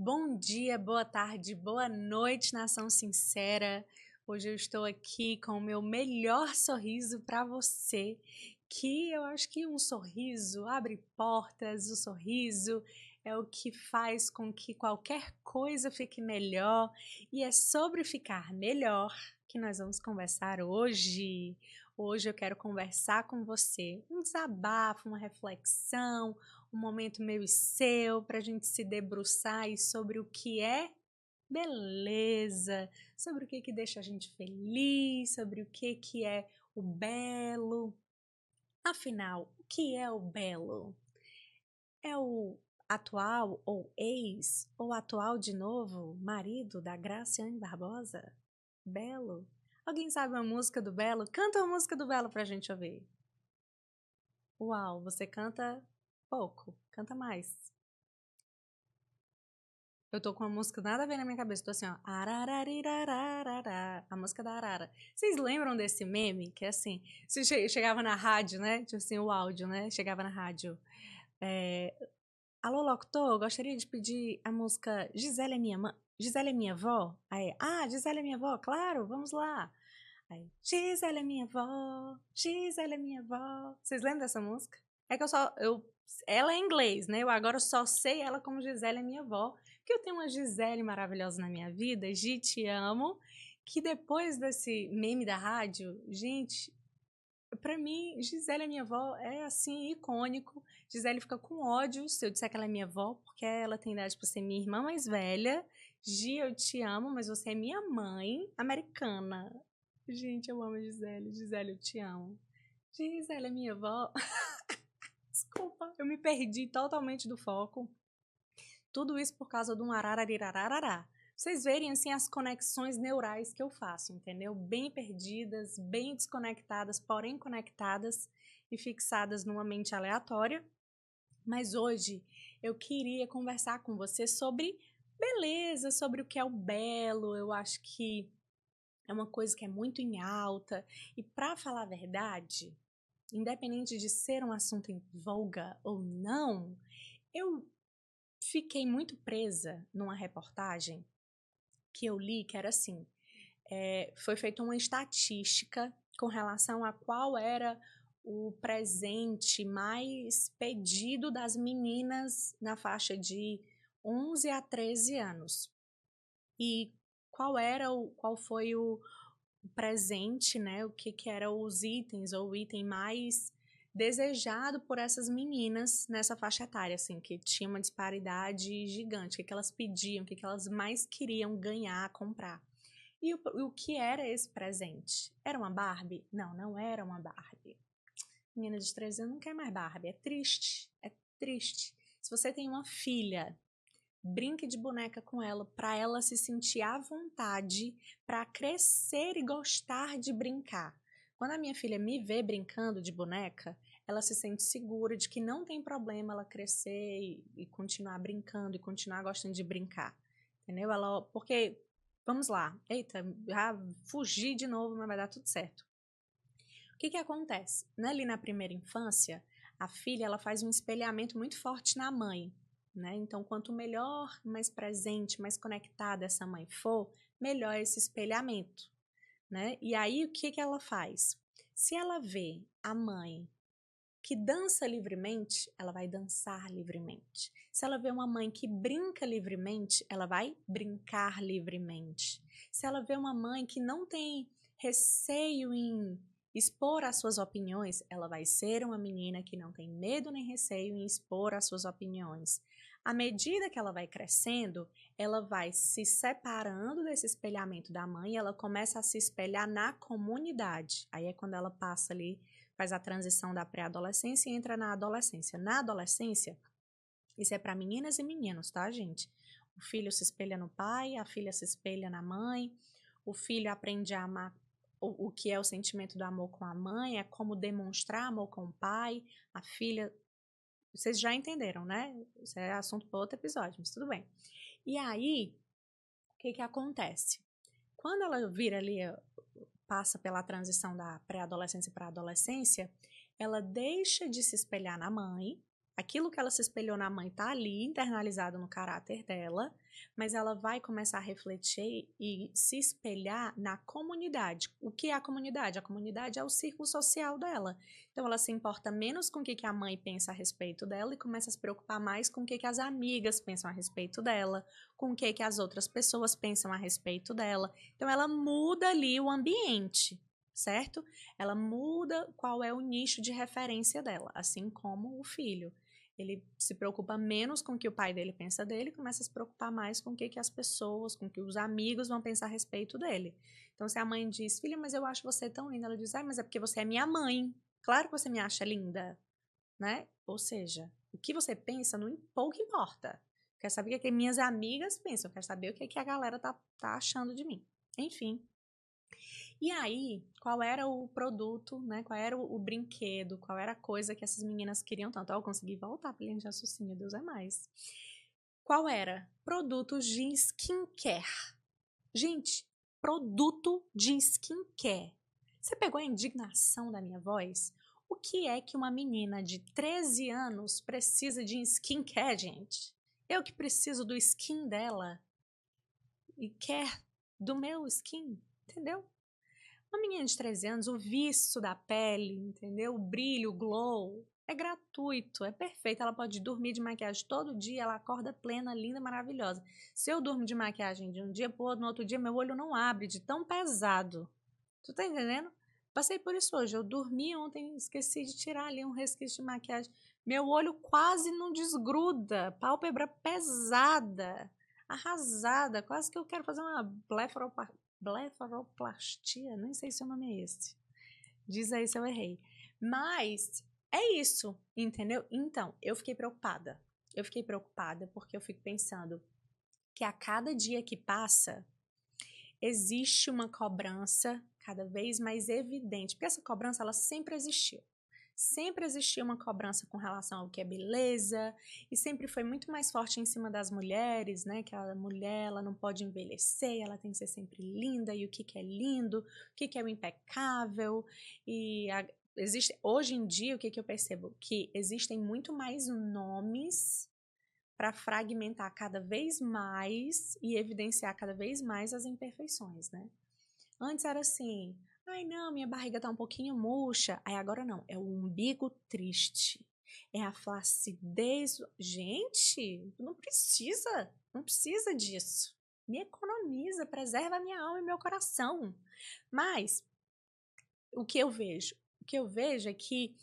Bom dia, boa tarde, boa noite, nação sincera. Hoje eu estou aqui com o meu melhor sorriso para você, que eu acho que um sorriso abre portas, o sorriso é o que faz com que qualquer coisa fique melhor, e é sobre ficar melhor que nós vamos conversar hoje. Hoje eu quero conversar com você, um desabafo, uma reflexão, um momento meu e seu, para a gente se debruçar aí sobre o que é beleza, sobre o que deixa a gente feliz, sobre o que é o belo. Afinal, o que é o belo? É o atual ou ex, ou atual de novo, marido da Graciane Barbosa? Belo? Alguém sabe uma música do Belo? Canta uma música do Belo pra gente ouvir. Uau, você canta pouco, canta mais. Eu tô com uma música nada a ver na minha cabeça. Tô assim, ó. Arararirararará, a música da Arara. Vocês lembram desse meme? Que é assim, você chegava na rádio, né? Tipo assim, o áudio, né? Chegava na rádio. Alô, locutor, gostaria de pedir a música Gisele é minha mãe. Gisele é minha avó? Aí, Gisele é minha avó, claro, vamos lá. Aí, Gisele é minha avó, Gisele é minha avó. Vocês lembram dessa música? É que ela é em inglês, né? Eu agora só sei ela como Gisele é minha avó, porque eu tenho uma Gisele maravilhosa na minha vida, Gi, te amo, que depois desse meme da rádio, gente, pra mim, Gisele é minha avó é assim, icônico. Gisele fica com ódio se eu disser que ela é minha avó, porque ela tem idade pra ser minha irmã mais velha. Gi, eu te amo, mas você é minha mãe americana. Gente, eu amo a Gisele. Gisele, eu te amo. Gisele é minha avó. Desculpa, eu me perdi totalmente do foco. Tudo isso por causa de um arararirararará. Vocês verem, assim, as conexões neurais que eu faço, entendeu? Bem perdidas, bem desconectadas, porém conectadas e fixadas numa mente aleatória. Mas hoje eu queria conversar com você sobre beleza, sobre o que é o belo. Eu acho que é uma coisa que é muito em alta. E para falar a verdade, independente de ser um assunto em voga ou não, eu fiquei muito presa numa reportagem que eu li, que era assim, foi feita uma estatística com relação a qual era o presente mais pedido das meninas na faixa de 11 a 13 anos. E qual foi o presente, né? O que eram os itens ou o item mais desejado por essas meninas nessa faixa etária, assim, que tinha uma disparidade gigante, o que elas pediam, o que elas mais queriam ganhar, comprar. E o que era esse presente? Era uma Barbie? Não, não era uma Barbie. Menina de 13 anos não quer mais Barbie. É triste. É triste. Se você tem uma filha, brinque de boneca com ela para ela se sentir à vontade para crescer e gostar de brincar. Quando a minha filha me vê brincando de boneca, ela se sente segura de que não tem problema ela crescer e continuar brincando e continuar gostando de brincar. Entendeu? Porque, vamos lá, eita, já fugi de novo, mas vai dar tudo certo. O que acontece? Ali na primeira infância, a filha ela faz um espelhamento muito forte na mãe. Né? Então, quanto melhor, mais presente, mais conectada essa mãe for, melhor esse espelhamento. Né? E aí, o que ela faz? Se ela vê a mãe que dança livremente, ela vai dançar livremente. Se ela vê uma mãe que brinca livremente, ela vai brincar livremente. Se ela vê uma mãe que não tem receio em expor as suas opiniões, ela vai ser uma menina que não tem medo nem receio em expor as suas opiniões. À medida que ela vai crescendo, ela vai se separando desse espelhamento da mãe, ela começa a se espelhar na comunidade. Aí é quando ela passa ali, faz a transição da pré-adolescência e entra na adolescência. Na adolescência, isso é para meninas e meninos, tá, gente? O filho se espelha no pai, a filha se espelha na mãe, o filho aprende a amar o que é o sentimento do amor com a mãe, é como demonstrar amor com o pai, a filha. Vocês já entenderam, né? Isso é assunto para outro episódio, mas tudo bem. E aí, o que acontece? Quando ela vira ali, passa pela transição da pré-adolescência para a adolescência, ela deixa de se espelhar na mãe, aquilo que ela se espelhou na mãe tá ali internalizado no caráter dela, mas ela vai começar a refletir e se espelhar na comunidade. O que é a comunidade? A comunidade é o círculo social dela. Então ela se importa menos com o que a mãe pensa a respeito dela e começa a se preocupar mais com o que as amigas pensam a respeito dela, com o que as outras pessoas pensam a respeito dela. Então ela muda ali o ambiente, certo? Ela muda qual é o nicho de referência dela, assim como o filho. Ele se preocupa menos com o que o pai dele pensa dele, começa a se preocupar mais com o que as pessoas, com o que os amigos vão pensar a respeito dele. Então, se a mãe diz, filha, mas eu acho você tão linda, ela diz, mas é porque você é minha mãe. Claro que você me acha linda, né? Ou seja, o que você pensa pouco importa. Eu quero saber o que minhas amigas pensam, eu quero saber o que a galera tá achando de mim. Enfim. E aí, qual era o produto, né? Qual era o brinquedo, qual era a coisa que essas meninas queriam tanto? Eu consegui voltar para linha de raciocínio, Deus é mais. Qual era? Produtos de skincare. Gente, produto de skincare. Você pegou a indignação da minha voz? O que é que uma menina de 13 anos precisa de skincare, gente? Eu que preciso do skin dela e quer do meu skin, entendeu? Uma menina de 13 anos, o viço da pele, entendeu? O brilho, o glow, é gratuito, é perfeito. Ela pode dormir de maquiagem todo dia, ela acorda plena, linda, maravilhosa. Se eu durmo de maquiagem de um dia pro outro, no outro dia meu olho não abre de tão pesado. Tu tá entendendo? Passei por isso hoje. Eu dormi ontem, esqueci de tirar ali um resquício de maquiagem. Meu olho quase não desgruda, pálpebra pesada, arrasada. Quase que eu quero fazer uma blefaroplastia, nem sei se o nome é esse. Diz aí se eu errei. Mas é isso, entendeu? Então, eu fiquei preocupada. Eu fiquei preocupada porque eu fico pensando que a cada dia que passa, existe uma cobrança cada vez mais evidente, porque essa cobrança ela sempre existiu. Sempre existiu uma cobrança com relação ao que é beleza, e sempre foi muito mais forte em cima das mulheres, né? Que a mulher ela não pode envelhecer, ela tem que ser sempre linda, e o que é lindo, o que é o impecável. Hoje em dia, o que eu percebo? Que existem muito mais nomes para fragmentar cada vez mais e evidenciar cada vez mais as imperfeições, né? Antes era assim, ai não, minha barriga tá um pouquinho murcha, aí agora não, é o umbigo triste, é a flacidez. Gente, não precisa disso. Me economiza, preserva a minha alma e meu coração. Mas o que eu vejo? O que eu vejo é que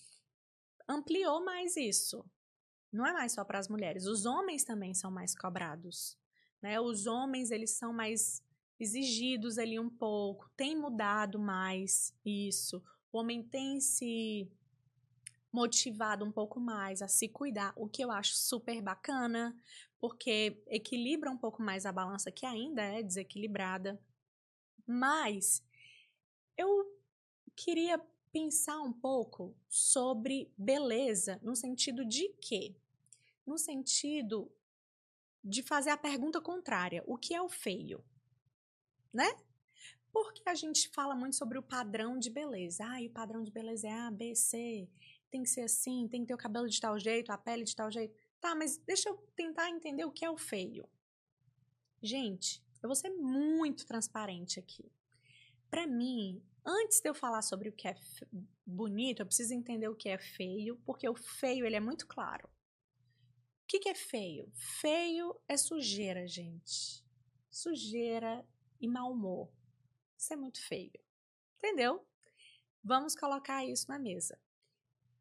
ampliou mais isso. Não é mais só para as mulheres, os homens também são mais cobrados, né? Os homens, eles são mais exigidos ali um pouco, tem mudado mais isso. O homem tem se motivado um pouco mais a se cuidar, o que eu acho super bacana, porque equilibra um pouco mais a balança, que ainda é desequilibrada. Mas eu queria pensar um pouco sobre beleza, no sentido de quê? No sentido de fazer a pergunta contrária: o que é o feio? Né? Porque a gente fala muito sobre o padrão de beleza. O padrão de beleza é A, B, C, tem que ser assim, tem que ter o cabelo de tal jeito, a pele de tal jeito. Tá, mas deixa eu tentar entender o que é o feio. Gente, eu vou ser muito transparente aqui. Para mim, antes de eu falar sobre o que é bonito, eu preciso entender o que é feio, porque o feio ele é muito claro. O que é feio? Feio é sujeira, gente. Sujeira e mau humor. Isso é muito feio. Entendeu? Vamos colocar isso na mesa.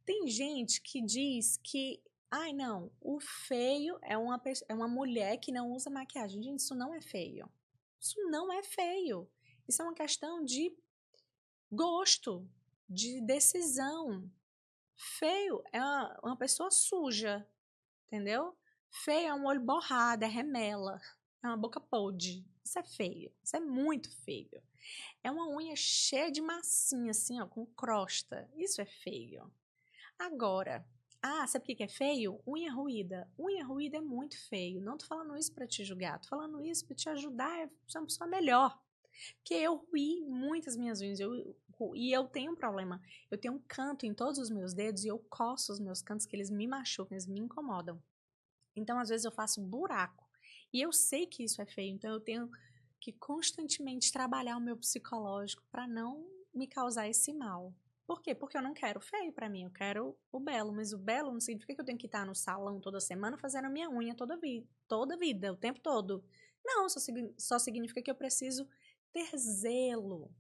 Tem gente que diz que, não, o feio é uma mulher que não usa maquiagem. Gente, isso não é feio. Isso não é feio. Isso é uma questão de gosto, de decisão. Feio é uma pessoa suja, entendeu? Feio é um olho borrado, é remela, é uma boca podre. Isso é feio, isso é muito feio. É uma unha cheia de massinha, assim, ó, com crosta. Isso é feio. Agora, sabe o que é feio? Unha ruída. Unha ruída é muito feio. Não tô falando isso pra te julgar, tô falando isso pra te ajudar a ser uma pessoa melhor. Porque eu ruí muitas minhas unhas. E eu tenho um problema. Eu tenho um canto em todos os meus dedos e eu coço os meus cantos que eles me machucam, eles me incomodam. Então, às vezes, eu faço buraco. E eu sei que isso é feio, então eu tenho que constantemente trabalhar o meu psicológico para não me causar esse mal. Por quê? Porque eu não quero feio para mim, eu quero o belo. Mas o belo não significa que eu tenho que estar no salão toda semana fazendo a minha unha toda vida, o tempo todo. Não, só significa que eu preciso ter zelo.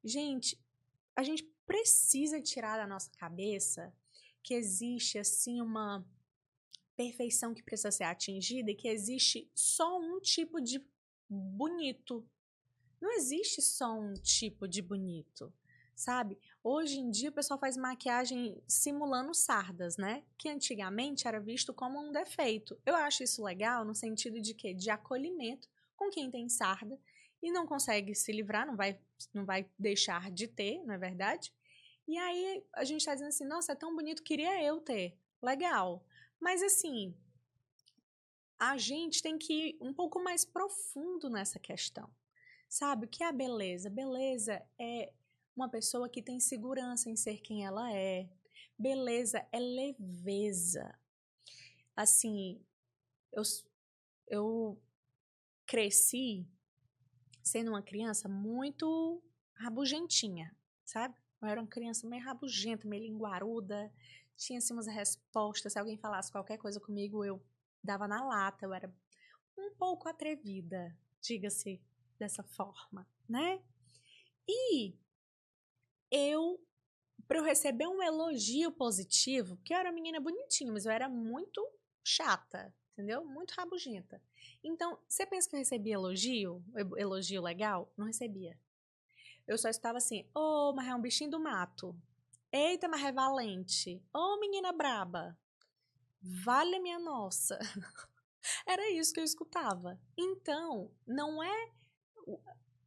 Gente, a gente precisa tirar da nossa cabeça que existe assim uma perfeição que precisa ser atingida e que existe só um tipo de bonito. Não existe só um tipo de bonito, sabe? Hoje em dia o pessoal faz maquiagem simulando sardas, né? Que antigamente era visto como um defeito. Eu acho isso legal no sentido de quê? De acolhimento com quem tem sarda e não consegue se livrar, não vai deixar de ter, não é verdade? E aí a gente tá dizendo assim, nossa, é tão bonito, queria eu ter. Legal. Mas assim, a gente tem que ir um pouco mais profundo nessa questão. Sabe, o que é a beleza? Beleza é uma pessoa que tem segurança em ser quem ela é. Beleza é leveza. Assim, eu, eu cresci sendo uma criança muito rabugentinha, sabe? Eu era uma criança meio rabugenta, meio linguaruda, tinha assim umas respostas, se alguém falasse qualquer coisa comigo, eu dava na lata, eu era um pouco atrevida, diga-se dessa forma, né? E para eu receber um elogio positivo, porque eu era uma menina bonitinha, mas eu era muito chata, entendeu? Muito rabugenta. Então, você pensa que eu recebia elogio legal? Não recebia. Eu só estava assim, ô, mas é um bichinho do mato. Eita, mas é valente. Ô, menina braba. Vale minha nossa. Era isso que eu escutava. Então, não é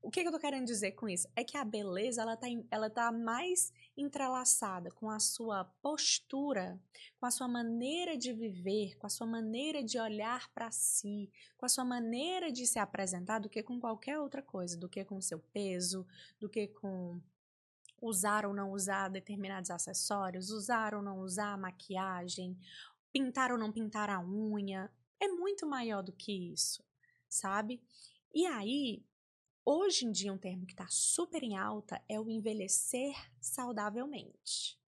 o que eu tô querendo dizer com isso? É que a beleza, ela tá mais entrelaçada com a sua postura, com a sua maneira de viver, com a sua maneira de olhar para si, com a sua maneira de se apresentar, do que com qualquer outra coisa, do que com o seu peso, do que com usar ou não usar determinados acessórios, usar ou não usar maquiagem, pintar ou não pintar a unha. É muito maior do que isso, sabe? E aí, hoje em dia, um termo que está super em alta é o envelhecer saudavelmente.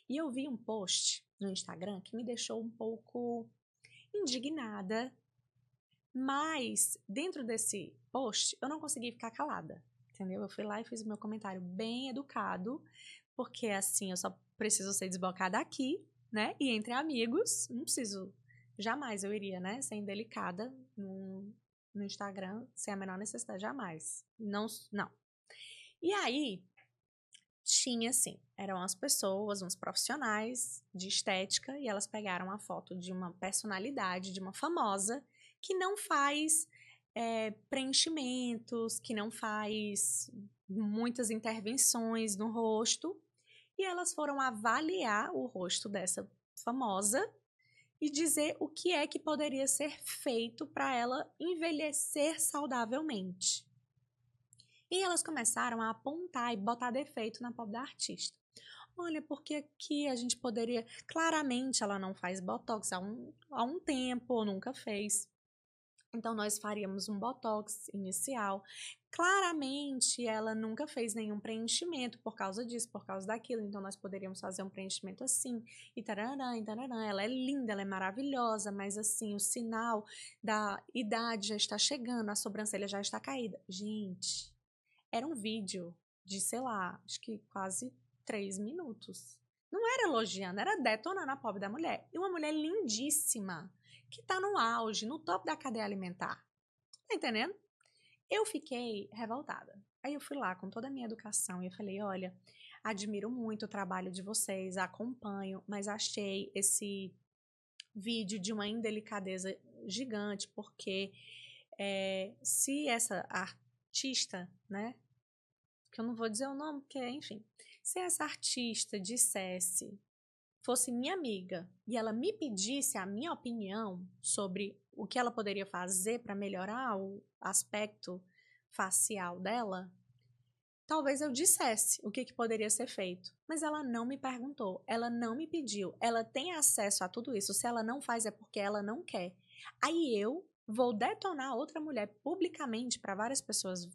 E eu vi um post no Instagram que me deixou um pouco indignada, mas dentro desse post eu não consegui ficar calada, entendeu? Eu fui lá e fiz o meu comentário bem educado, porque assim eu só preciso ser desbocada aqui, né? E entre amigos, não preciso, jamais eu iria, né? Ser indelicada no Instagram sem a menor necessidade, jamais. Não, não. E aí, tinha assim, eram as pessoas, uns profissionais de estética, e elas pegaram a foto de uma personalidade, de uma famosa, que não faz preenchimentos, que não faz muitas intervenções no rosto, e elas foram avaliar o rosto dessa famosa e dizer o que é que poderia ser feito para ela envelhecer saudavelmente. E elas começaram a apontar e botar defeito na pobre da artista. Olha, porque aqui a gente poderia. Claramente ela não faz botox há um tempo, ou nunca fez. Então nós faríamos um botox inicial. Claramente ela nunca fez nenhum preenchimento por causa disso, por causa daquilo. Então nós poderíamos fazer um preenchimento assim. E tararã, e tararã. Ela é linda, ela é maravilhosa, mas assim, o sinal da idade já está chegando, a sobrancelha já está caída. Gente, era um vídeo de, sei lá, acho que quase 3 minutos. Não era elogiando, era detonando a pobre da mulher. E uma mulher lindíssima, que tá no auge, no topo da cadeia alimentar. Tá entendendo? Eu fiquei revoltada. Aí eu fui lá com toda a minha educação e eu falei, olha, admiro muito o trabalho de vocês, acompanho, mas achei esse vídeo de uma indelicadeza gigante, porque se essa artista, né, que eu não vou dizer o nome, porque, enfim, se essa artista fosse minha amiga e ela me pedisse a minha opinião sobre o que ela poderia fazer para melhorar o aspecto facial dela, talvez eu dissesse o que poderia ser feito. Mas ela não me perguntou, ela não me pediu, ela tem acesso a tudo isso. Se ela não faz, é porque ela não quer. Aí eu vou detonar outra mulher publicamente para várias pessoas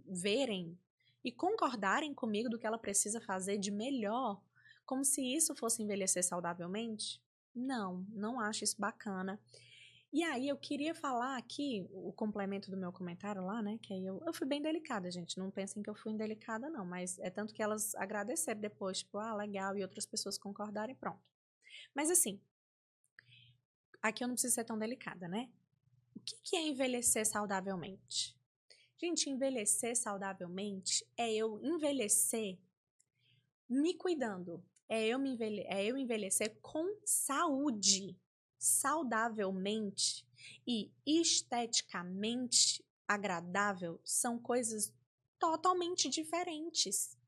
verem e concordarem comigo do que ela precisa fazer de melhor, como se isso fosse envelhecer saudavelmente? Não, não acho isso bacana. E aí eu queria falar aqui o complemento do meu comentário lá, né? Que aí eu fui bem delicada, gente. Não pensem que eu fui indelicada, não. Mas é tanto que elas agradeceram depois, tipo, ah, legal, e outras pessoas concordarem, pronto. Mas assim, aqui eu não preciso ser tão delicada, né? O que é envelhecer saudavelmente? Gente, envelhecer saudavelmente é eu envelhecer me cuidando. É eu envelhecer com saúde, saudavelmente e esteticamente agradável são coisas totalmente diferentes.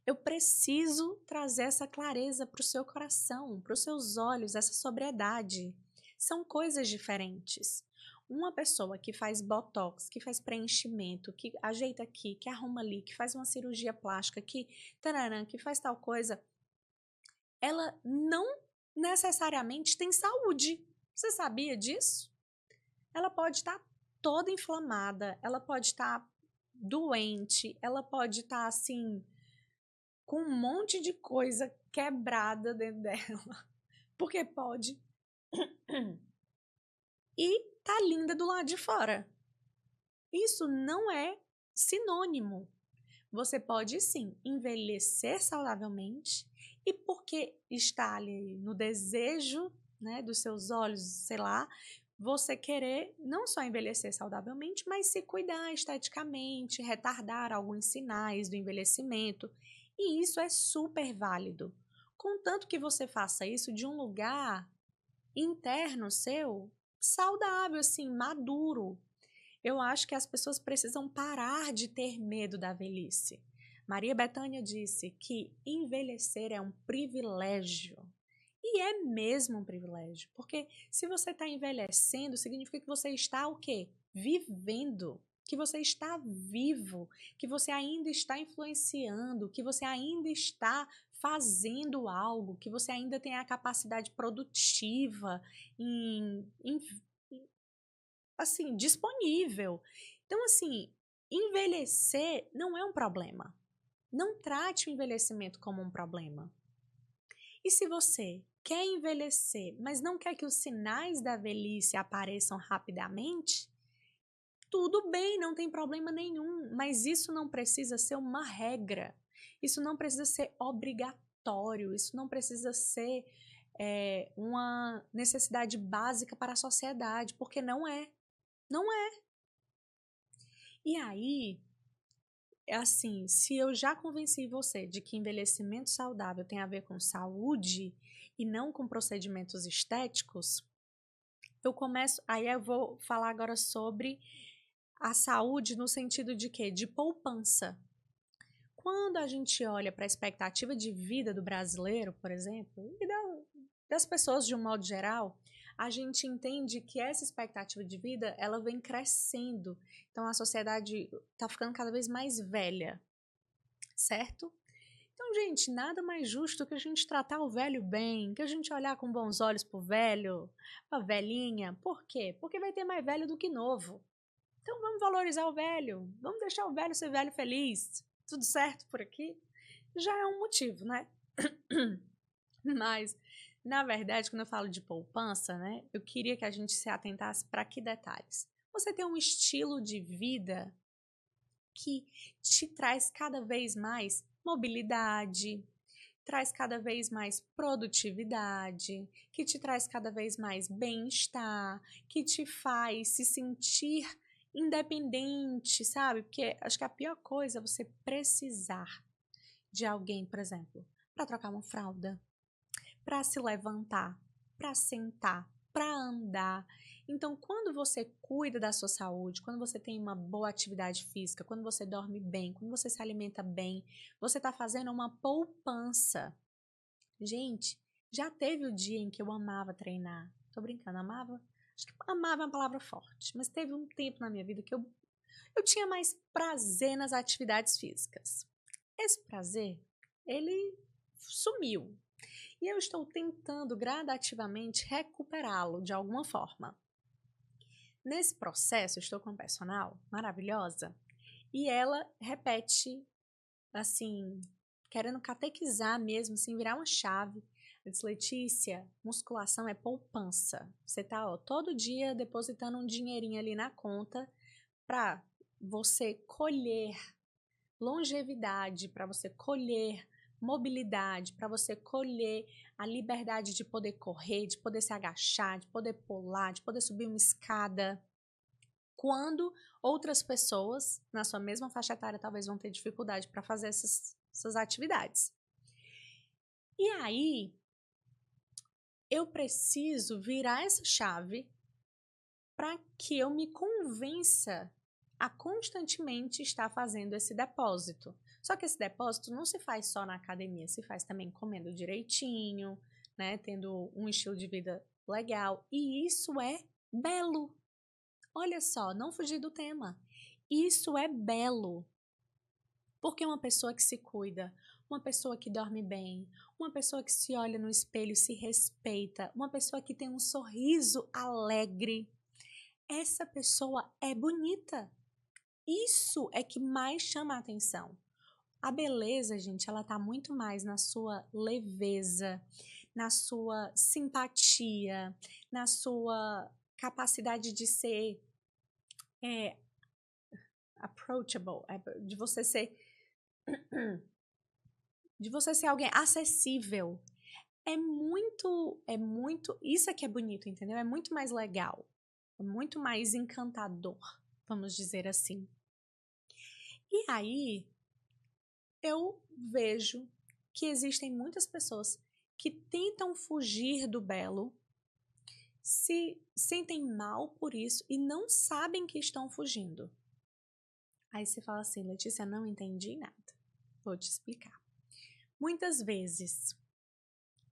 Eu preciso trazer essa clareza para o seu coração, para os seus olhos, essa sobriedade. São coisas diferentes. Uma pessoa que faz botox, que faz preenchimento, que ajeita aqui, que arruma ali, que faz uma cirurgia plástica, que faz tal coisa, ela não necessariamente tem saúde. Você sabia disso? Ela pode estar toda inflamada, ela pode estar doente, ela pode estar assim com um monte de coisa quebrada dentro dela, porque pode. E tá linda do lado de fora. Isso não é sinônimo. Você pode sim envelhecer saudavelmente e porque está ali no desejo, né, dos seus olhos, sei lá, você querer não só envelhecer saudavelmente, mas se cuidar esteticamente, retardar alguns sinais do envelhecimento. E isso é super válido. Contanto que você faça isso de um lugar interno seu, saudável, assim, maduro. Eu acho que as pessoas precisam parar de ter medo da velhice. Maria Bethânia disse que envelhecer é um privilégio. E é mesmo um privilégio, porque se você está envelhecendo, significa que você está o quê? Vivendo, que você está vivo, que você ainda está influenciando, que você ainda está fazendo algo, que você ainda tem a capacidade produtiva assim, disponível. Então, assim, envelhecer não é um problema. Não trate o envelhecimento como um problema. E se você quer envelhecer, mas não quer que os sinais da velhice apareçam rapidamente, tudo bem, não tem problema nenhum, mas isso não precisa ser uma regra. Isso não precisa ser obrigatório, isso não precisa ser uma necessidade básica para a sociedade, porque não é. Não é. E aí, assim, se eu já convenci você de que envelhecimento saudável tem a ver com saúde e não com procedimentos estéticos, aí eu vou falar agora sobre a saúde no sentido de quê? De poupança. Quando a gente olha para a expectativa de vida do brasileiro, por exemplo, e das pessoas de um modo geral, a gente entende que essa expectativa de vida ela vem crescendo. Então a sociedade está ficando cada vez mais velha, certo? Então, gente, nada mais justo que a gente tratar o velho bem, que a gente olhar com bons olhos pro velho, pra velhinha. Por quê? Porque vai ter mais velho do que novo. Então vamos valorizar o velho, vamos deixar o velho ser velho feliz. Tudo certo por aqui? Já é um motivo, né? Mas, na verdade, quando eu falo de poupança, né, eu queria que a gente se atentasse para que detalhes? Você tem um estilo de vida que te traz cada vez mais mobilidade, traz cada vez mais produtividade, que te traz cada vez mais bem-estar, que te faz se sentir independente, sabe? Porque acho que a pior coisa é você precisar de alguém, por exemplo, para trocar uma fralda, para se levantar, para sentar, para andar. Então, quando você cuida da sua saúde, quando você tem uma boa atividade física, quando você dorme bem, quando você se alimenta bem, você está fazendo uma poupança. Gente, já teve o dia em que eu amava treinar. Tô brincando, amava? Acho que amava é uma palavra forte, mas teve um tempo na minha vida que eu tinha mais prazer nas atividades físicas. Esse prazer, ele sumiu. E eu estou tentando gradativamente recuperá-lo de alguma forma. Nesse processo, eu estou com uma personal maravilhosa e ela repete, assim, querendo catequizar mesmo, assim, virar uma chave. Ela diz, Letícia, musculação é poupança. Você tá, ó, todo dia depositando um dinheirinho ali na conta para você colher longevidade, para você colher mobilidade, para você colher a liberdade de poder correr, de poder se agachar, de poder pular, de poder subir uma escada. Quando outras pessoas, na sua mesma faixa etária, talvez vão ter dificuldade para fazer essas atividades. E aí, eu preciso virar essa chave para que eu me convença a constantemente estar fazendo esse depósito. Só que esse depósito não se faz só na academia, se faz também comendo direitinho, né, tendo um estilo de vida legal. E isso é belo. Olha só, não fugir do tema. Isso é belo. Porque uma pessoa que se cuida, uma pessoa que dorme bem, uma pessoa que se olha no espelho e se respeita, uma pessoa que tem um sorriso alegre, essa pessoa é bonita. Isso é que mais chama a atenção. A beleza, gente, ela tá muito mais na sua leveza, na sua simpatia, na sua capacidade de ser approachable, de você ser alguém acessível. É muito, isso é que é bonito, entendeu? É muito mais legal, é muito mais encantador, vamos dizer assim. E aí, eu vejo que existem muitas pessoas que tentam fugir do belo, se sentem mal por isso e não sabem que estão fugindo. Aí você fala assim, Letícia, não entendi nada. Vou te explicar. Muitas vezes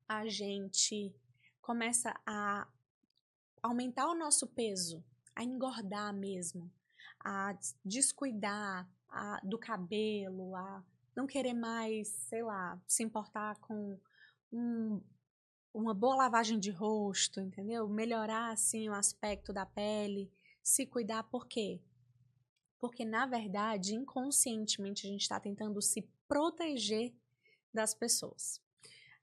a gente começa a aumentar o nosso peso, a engordar mesmo, a descuidar do cabelo, a não querer mais, sei lá, se importar com uma boa lavagem de rosto, entendeu? Melhorar, assim, o aspecto da pele, se cuidar, por quê? Porque, na verdade, inconscientemente, a gente está tentando se proteger das pessoas.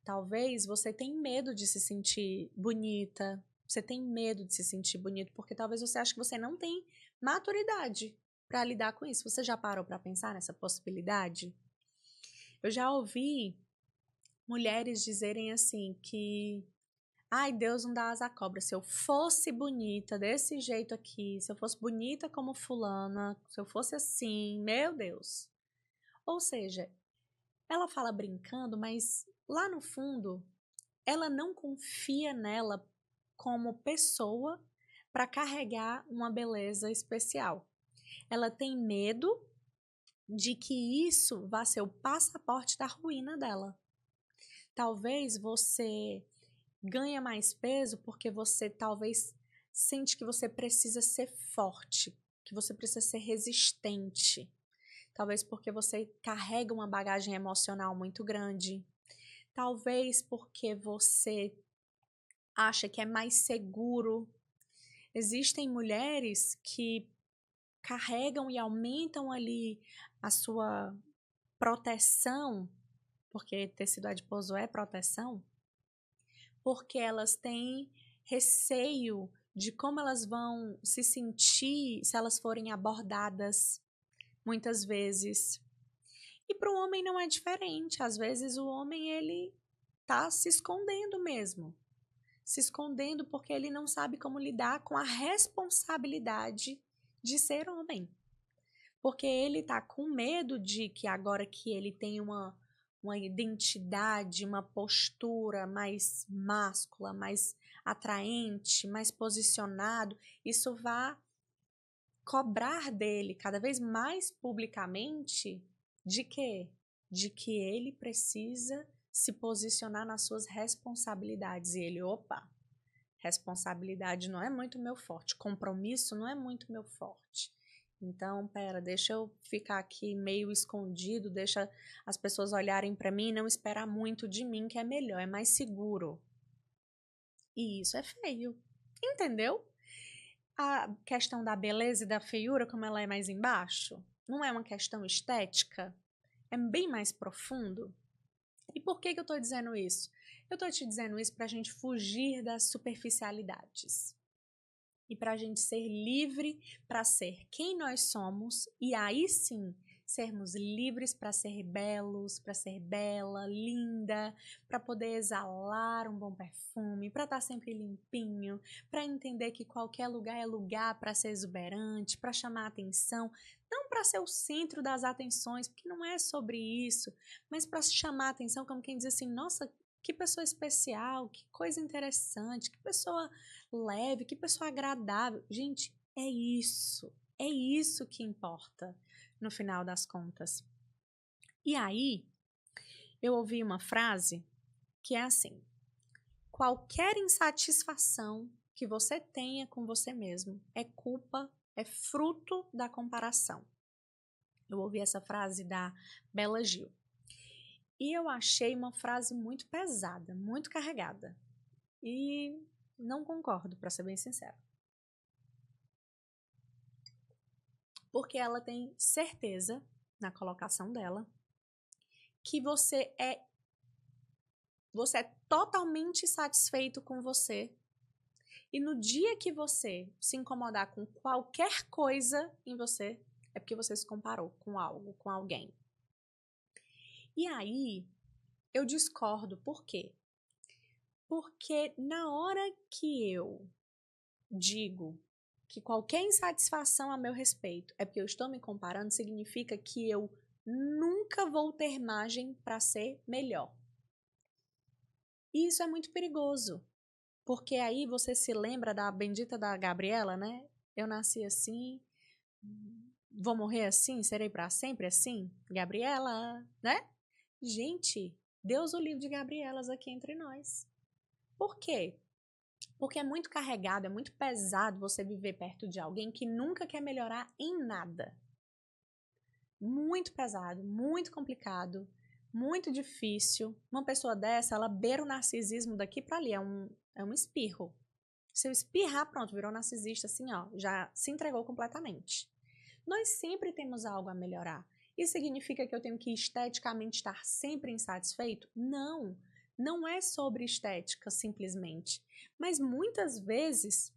Talvez você tenha medo de se sentir bonita, você tem medo de se sentir bonito, porque talvez você ache que você não tem maturidade para lidar com isso. Você já parou para pensar nessa possibilidade? Eu já ouvi mulheres dizerem assim que ai, Deus não dá asa à cobra. Se eu fosse bonita desse jeito aqui, se eu fosse bonita como fulana, se eu fosse assim, meu Deus. Ou seja, ela fala brincando, mas lá no fundo, ela não confia nela como pessoa para carregar uma beleza especial. Ela tem medo de que isso vá ser o passaporte da ruína dela. Talvez você ganha mais peso porque você talvez sente que você precisa ser forte, que você precisa ser resistente. Talvez porque você carrega uma bagagem emocional muito grande. Talvez porque você acha que é mais seguro. Existem mulheres que carregam e aumentam ali a sua proteção, porque tecido adiposo é proteção, porque elas têm receio de como elas vão se sentir se elas forem abordadas muitas vezes. E para o homem não é diferente. Às vezes o homem ele tá se escondendo mesmo. Se escondendo porque ele não sabe como lidar com a responsabilidade de ser homem. Porque ele tá com medo de que agora que ele tem uma identidade, uma postura mais máscula, mais atraente, mais posicionado, isso vai cobrar dele cada vez mais publicamente de quê? De que ele precisa se posicionar nas suas responsabilidades. E ele, opa, responsabilidade não é muito meu forte, compromisso não é muito meu forte. Então, pera, deixa eu ficar aqui meio escondido, deixa as pessoas olharem para mim e não esperar muito de mim, que é melhor, é mais seguro. E isso é feio, entendeu? A questão da beleza e da feiura, como ela é mais embaixo, não é uma questão estética, é bem mais profundo. E por que eu estou dizendo isso? Eu estou te dizendo isso para a gente fugir das superficialidades. E para a gente ser livre para ser quem nós somos, e aí sim sermos livres para ser belos, para ser bela, linda, para poder exalar um bom perfume, para estar sempre limpinho, para entender que qualquer lugar é lugar para ser exuberante, para chamar atenção, não para ser o centro das atenções, porque não é sobre isso, mas para chamar atenção como quem diz assim, nossa, que pessoa especial, que coisa interessante, que pessoa leve, que pessoa agradável. Gente, é isso que importa no final das contas. E aí, eu ouvi uma frase que é assim: qualquer insatisfação que você tenha com você mesmo é culpa, é fruto da comparação. Eu ouvi essa frase da Bela Gil. E eu achei uma frase muito pesada, muito carregada. E não concordo, para ser bem sincera. Porque ela tem certeza, na colocação dela, que você é totalmente satisfeito com você. E no dia que você se incomodar com qualquer coisa em você, é porque você se comparou com algo, com alguém. E aí, eu discordo. Por quê? Porque na hora que eu digo que qualquer insatisfação a meu respeito é porque eu estou me comparando, significa que eu nunca vou ter margem para ser melhor. E isso é muito perigoso, porque aí você se lembra da bendita da Gabriela, né? Eu nasci assim, vou morrer assim, serei para sempre assim? Gabriela, né? Gente, Deus o livre de Gabrielas aqui entre nós. Por quê? Porque é muito carregado, é muito pesado você viver perto de alguém que nunca quer melhorar em nada. Muito pesado, muito complicado, muito difícil. Uma pessoa dessa, ela beira o narcisismo daqui para ali, é um espirro. Se eu espirrar, pronto, virou narcisista, assim, ó, já se entregou completamente. Nós sempre temos algo a melhorar. Isso significa que eu tenho que esteticamente estar sempre insatisfeito? Não, não é sobre estética simplesmente. Mas muitas vezes,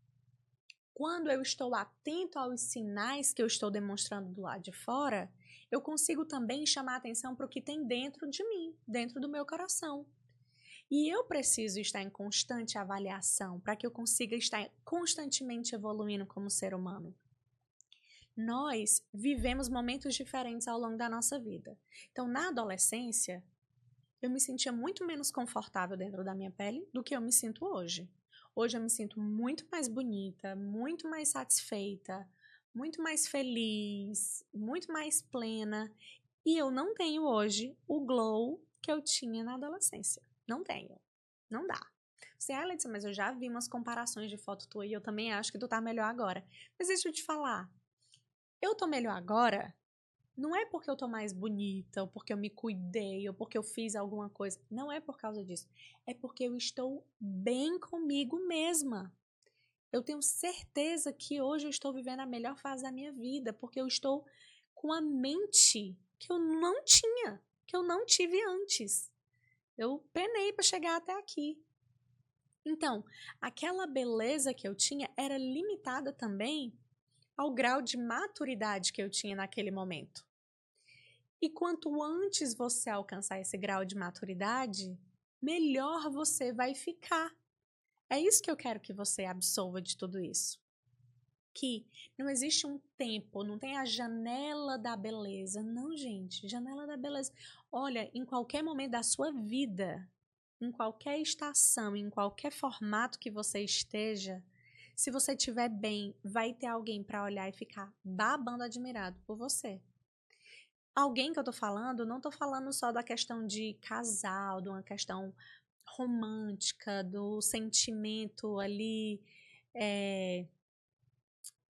quando eu estou atento aos sinais que eu estou demonstrando do lado de fora, eu consigo também chamar atenção para o que tem dentro de mim, dentro do meu coração. E eu preciso estar em constante avaliação para que eu consiga estar constantemente evoluindo como ser humano. Nós vivemos momentos diferentes ao longo da nossa vida. Então, na adolescência, eu me sentia muito menos confortável dentro da minha pele do que eu me sinto hoje. Hoje eu me sinto muito mais bonita, muito mais satisfeita, muito mais feliz, muito mais plena. E eu não tenho hoje o glow que eu tinha na adolescência. Não tenho. Não dá. Você, Alex, mas eu já vi umas comparações de foto tua e eu também acho que tu tá melhor agora. Mas deixa eu te falar. Eu tô melhor agora não é porque eu tô mais bonita, ou porque eu me cuidei, ou porque eu fiz alguma coisa. Não é por causa disso. É porque eu estou bem comigo mesma. Eu tenho certeza que hoje eu estou vivendo a melhor fase da minha vida, porque eu estou com a mente que eu não tinha, que eu não tive antes. Eu penei para chegar até aqui. Então, aquela beleza que eu tinha era limitada também ao grau de maturidade que eu tinha naquele momento. E quanto antes você alcançar esse grau de maturidade, melhor você vai ficar. É isso que eu quero que você absolva de tudo isso. Que não existe um tempo, não tem a janela da beleza. Não, gente, janela da beleza. Olha, em qualquer momento da sua vida, em qualquer estação, em qualquer formato que você esteja, se você estiver bem, vai ter alguém para olhar e ficar babando admirado por você. Alguém que eu tô falando, não tô falando só da questão de casal, de uma questão romântica, do sentimento ali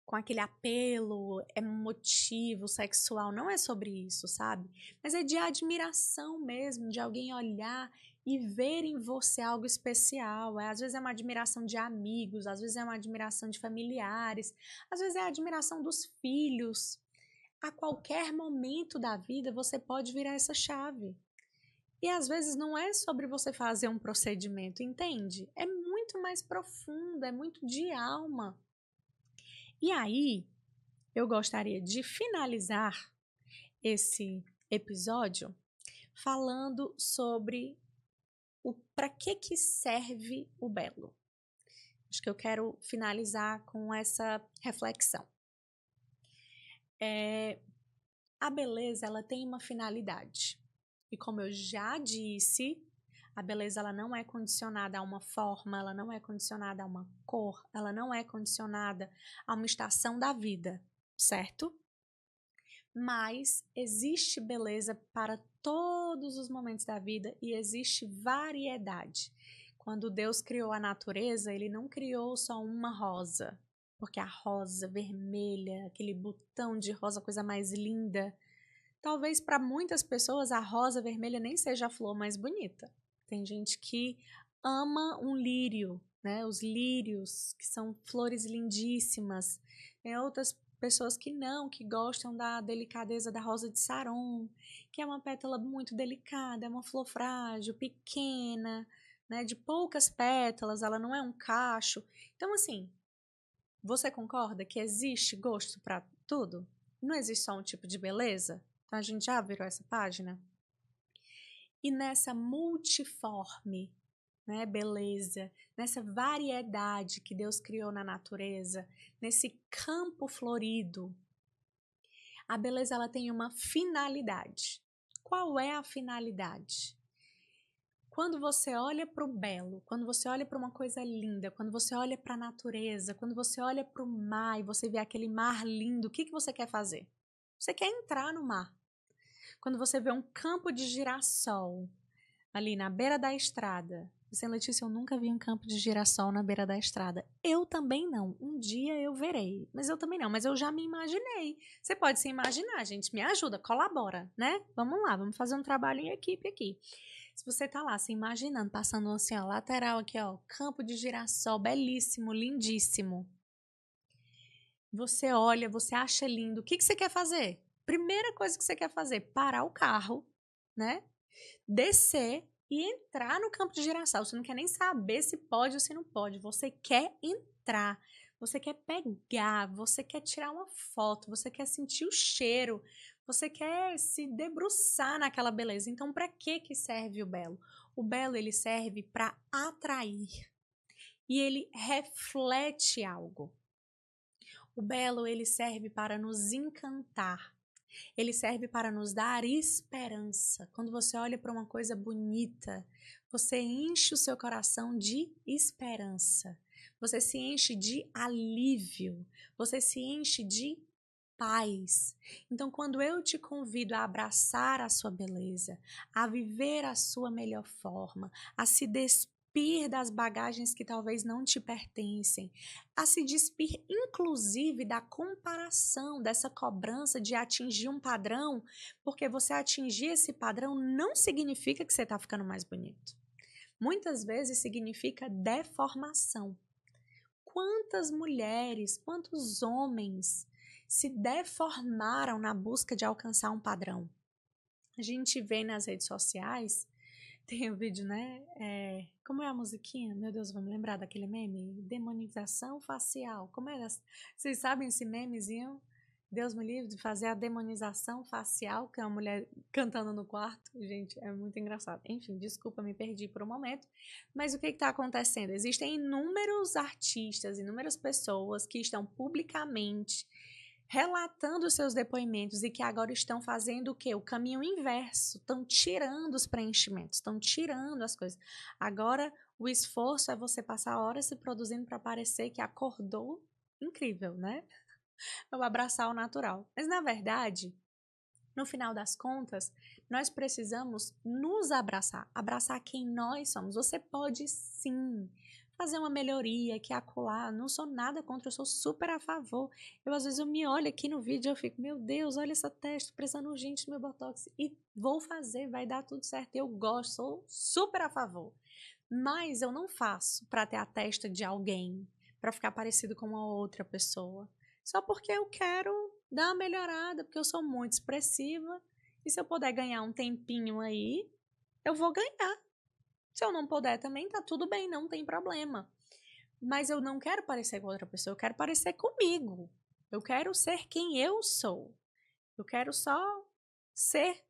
com aquele apelo emotivo, sexual. Não é sobre isso, sabe? Mas é de admiração mesmo, de alguém olhar e ver em você algo especial. Às vezes é uma admiração de amigos, às vezes é uma admiração de familiares, às vezes é a admiração dos filhos. A qualquer momento da vida você pode virar essa chave. E às vezes não é sobre você fazer um procedimento, entende? É muito mais profundo, é muito de alma. E aí, eu gostaria de finalizar esse episódio falando sobre o para que serve o belo. Acho que eu quero finalizar com essa reflexão. A beleza, ela tem uma finalidade. E como eu já disse, a beleza ela não é condicionada a uma forma, ela não é condicionada a uma cor, ela não é condicionada a uma estação da vida, certo? Mas existe beleza para todos os momentos da vida e existe variedade. Quando Deus criou a natureza, ele não criou só uma rosa, porque a rosa vermelha, aquele botão de rosa, coisa mais linda. Talvez para muitas pessoas a rosa vermelha nem seja a flor mais bonita. Tem gente que ama um lírio, né? Os lírios, que são flores lindíssimas. Tem outras pessoas que não, que gostam da delicadeza da rosa de Saron, que é uma pétala muito delicada, é uma flor frágil, pequena, né? De poucas pétalas, ela não é um cacho. Então, assim, você concorda que existe gosto para tudo? Não existe só um tipo de beleza? Então, a gente já virou essa página? E nessa multiforme, né, beleza, nessa variedade que Deus criou na natureza, nesse campo florido, a beleza ela tem uma finalidade. Qual é a finalidade? Quando você olha para o belo, quando você olha para uma coisa linda, quando você olha para a natureza, quando você olha para o mar e você vê aquele mar lindo, o que você quer fazer? Você quer entrar no mar. Quando você vê um campo de girassol ali na beira da estrada. Você, Letícia, eu nunca vi um campo de girassol na beira da estrada. Eu também não. Um dia eu verei. Mas eu também não. Mas eu já me imaginei. Você pode se imaginar, gente. Me ajuda, colabora, né? Vamos lá, vamos fazer um trabalho em equipe aqui. Se você tá lá se imaginando, passando assim, ó, lateral aqui, ó, campo de girassol, belíssimo, lindíssimo. Você olha, você acha lindo. O que você quer fazer? Primeira coisa que você quer fazer, parar o carro, né? Descer e entrar no campo de girassol. Você não quer nem saber se pode ou se não pode. Você quer entrar, você quer pegar, você quer tirar uma foto, você quer sentir o cheiro, você quer se debruçar naquela beleza. Então, para que serve o belo? O belo ele serve para atrair e ele reflete algo. O belo ele serve para nos encantar. Ele serve para nos dar esperança. Quando você olha para uma coisa bonita, você enche o seu coração de esperança. Você se enche de alívio. Você se enche de paz. Então, quando eu te convido a abraçar a sua beleza, a viver a sua melhor forma, a se despir das bagagens que talvez não te pertencem, a se despir inclusive da comparação, dessa cobrança de atingir um padrão, porque você atingir esse padrão não significa que você está ficando mais bonito. Muitas vezes significa deformação. Quantas mulheres, quantos homens se deformaram na busca de alcançar um padrão? A gente vê nas redes sociais, tem o vídeo, né? Como é a musiquinha? Meu Deus, vamos lembrar daquele meme? Demonização facial. Como era? Vocês sabem esse memezinho? Deus me livre de fazer a demonização facial, que é uma mulher cantando no quarto. Gente, é muito engraçado. Enfim, desculpa, me perdi por um momento. Mas o que está acontecendo? Existem inúmeros artistas, inúmeras pessoas que estão publicamente relatando seus depoimentos e que agora estão fazendo o quê? O caminho inverso, estão tirando os preenchimentos, estão tirando as coisas. Agora, o esforço é você passar horas se produzindo para parecer que acordou incrível, né? É o abraçar o natural. Mas, na verdade, no final das contas, nós precisamos nos abraçar, abraçar quem nós somos. Você pode, sim, fazer uma melhoria, que acolá. Não sou nada contra, eu sou super a favor. Às vezes eu me olho aqui no vídeo e eu fico, meu Deus, olha essa testa, precisando urgente do meu botox. E vou fazer, vai dar tudo certo. Eu gosto, sou super a favor. Mas eu não faço para ter a testa de alguém, para ficar parecido com uma outra pessoa. Só porque eu quero dar uma melhorada, porque eu sou muito expressiva. E se eu puder ganhar um tempinho aí, eu vou ganhar. Se eu não puder também, tá tudo bem, não tem problema. Mas eu não quero parecer com outra pessoa, eu quero parecer comigo. Eu quero ser quem eu sou. Eu quero só ser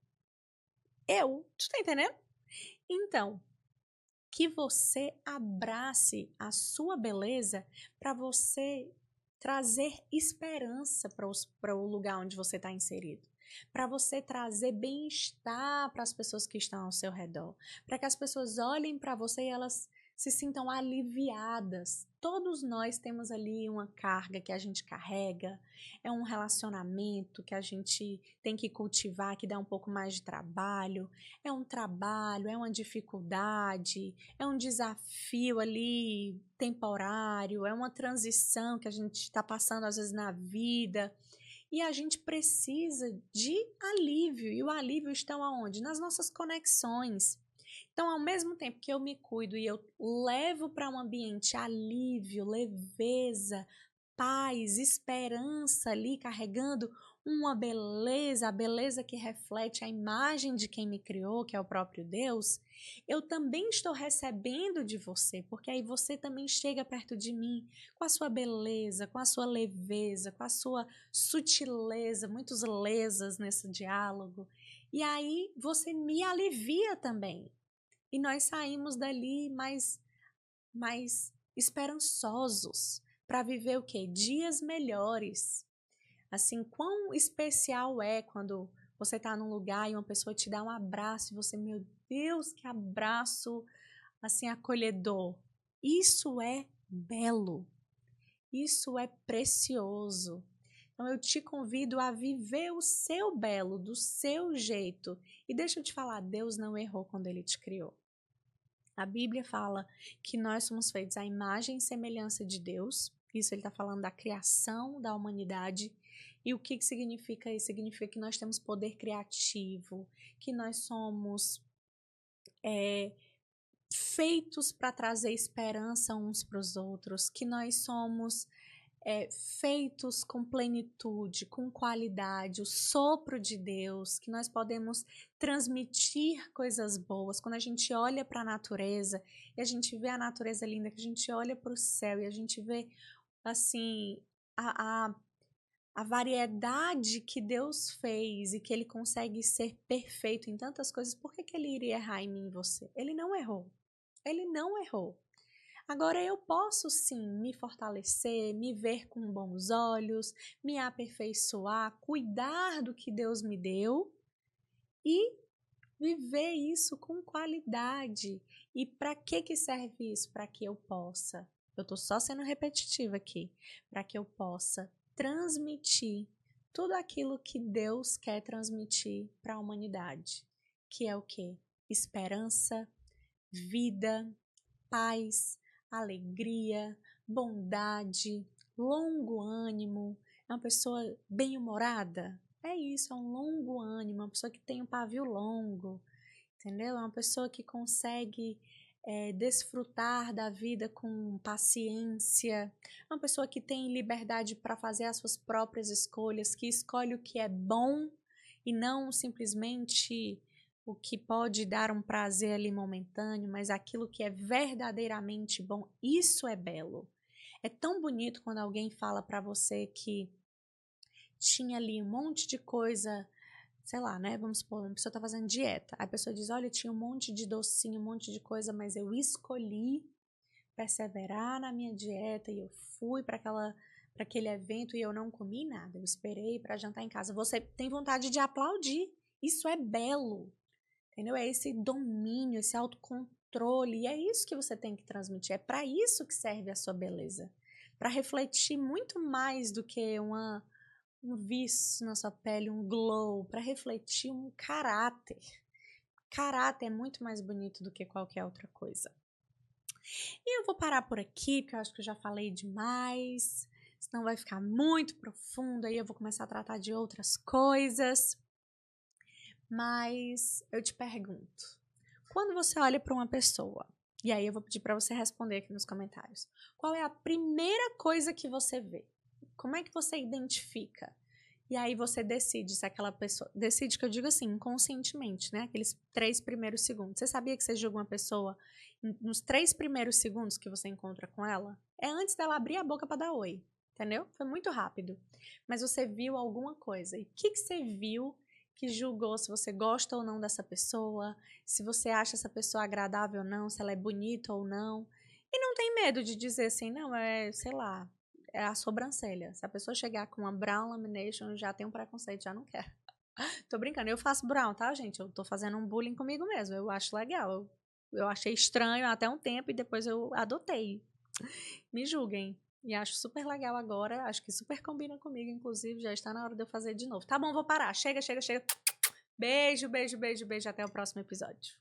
eu. Tu tá entendendo? Então, que você abrace a sua beleza para você trazer esperança para o lugar onde você está inserido. Para você trazer bem-estar para as pessoas que estão ao seu redor. Para que as pessoas olhem para você e elas se sintam aliviadas. Todos nós temos ali uma carga que a gente carrega, é um relacionamento que a gente tem que cultivar, que dá um pouco mais de trabalho, é um trabalho, é uma dificuldade, é um desafio ali temporário, é uma transição que a gente está passando às vezes na vida. E a gente precisa de alívio. E o alívio está aonde? Nas nossas conexões. Então, ao mesmo tempo que eu me cuido e eu levo para um ambiente alívio, leveza, paz, esperança ali, carregando uma beleza, a beleza que reflete a imagem de quem me criou, que é o próprio Deus, eu também estou recebendo de você, porque aí você também chega perto de mim com a sua beleza, com a sua leveza, com a sua sutileza, muitos lesas nesse diálogo. E aí você me alivia também. E nós saímos dali mais esperançosos para viver o quê? Dias melhores. Assim, quão especial é quando você está num lugar e uma pessoa te dá um abraço e você, meu Deus, que abraço assim acolhedor. Isso é belo. Isso é precioso. Então eu te convido a viver o seu belo do seu jeito. E deixa eu te falar, Deus não errou quando ele te criou. A Bíblia fala que nós somos feitos à imagem e semelhança de Deus. Isso ele está falando da criação da humanidade. E o que significa isso? Significa que nós temos poder criativo, que nós somos feitos para trazer esperança uns para os outros, que nós somos feitos com plenitude, com qualidade, o sopro de Deus, que nós podemos transmitir coisas boas. Quando a gente olha para a natureza e a gente vê a natureza linda, que a gente olha para o céu e a gente vê assim a variedade que Deus fez e que Ele consegue ser perfeito em tantas coisas, por que Ele iria errar em mim e você? Ele não errou. Ele não errou. Agora eu posso sim me fortalecer, me ver com bons olhos, me aperfeiçoar, cuidar do que Deus me deu e viver isso com qualidade. E para que serve isso? Para que eu possa, eu estou só sendo repetitiva aqui, para que eu possa transmitir tudo aquilo que Deus quer transmitir para a humanidade, que é o quê? Esperança, vida, paz, alegria, bondade, longo ânimo. É uma pessoa bem-humorada? É isso, é um longo ânimo, uma pessoa que tem um pavio longo, entendeu? É uma pessoa que consegue desfrutar da vida com paciência, é uma pessoa que tem liberdade para fazer as suas próprias escolhas, que escolhe o que é bom e não simplesmente o que pode dar um prazer ali momentâneo, mas aquilo que é verdadeiramente bom. Isso é belo. É tão bonito quando alguém fala para você que tinha ali um monte de coisa, sei lá, né? Vamos supor, uma pessoa tá fazendo dieta. Aí a pessoa diz, olha, tinha um monte de docinho, um monte de coisa, mas eu escolhi perseverar na minha dieta e eu fui para aquele evento e eu não comi nada. Eu esperei para jantar em casa. Você tem vontade de aplaudir. Isso é belo. Entendeu? É esse domínio, esse autocontrole. E é isso que você tem que transmitir. É para isso que serve a sua beleza. Para refletir muito mais do que um viço na sua pele, um glow. Para refletir um caráter. Caráter é muito mais bonito do que qualquer outra coisa. E eu vou parar por aqui, porque eu acho que eu já falei demais, senão vai ficar muito profundo, aí eu vou começar a tratar de outras coisas. Mas eu te pergunto, quando você olha para uma pessoa, e aí eu vou pedir para você responder aqui nos comentários, qual é a primeira coisa que você vê? Como é que você identifica? E aí você decide se aquela pessoa... Decide que eu digo assim, inconscientemente, né? Aqueles 3 primeiros segundos. Você sabia que você julga uma pessoa nos 3 primeiros segundos que você encontra com ela? É antes dela abrir a boca para dar oi, entendeu? Foi muito rápido. Mas você viu alguma coisa. E o que você viu que julgou se você gosta ou não dessa pessoa, se você acha essa pessoa agradável ou não, se ela é bonita ou não. E não tem medo de dizer assim, não, sei lá, é a sobrancelha. Se a pessoa chegar com uma brown lamination, já tem um preconceito, já não quer. Tô brincando, eu faço brown, tá, gente? Eu tô fazendo um bullying comigo mesmo, eu acho legal. Eu achei estranho até um tempo e depois eu adotei. Me julguem. E acho super legal agora, acho que super combina comigo, inclusive, já está na hora de eu fazer de novo. Tá bom, vou parar. Chega, chega, chega. Beijo, beijo, beijo, beijo. Até o próximo episódio.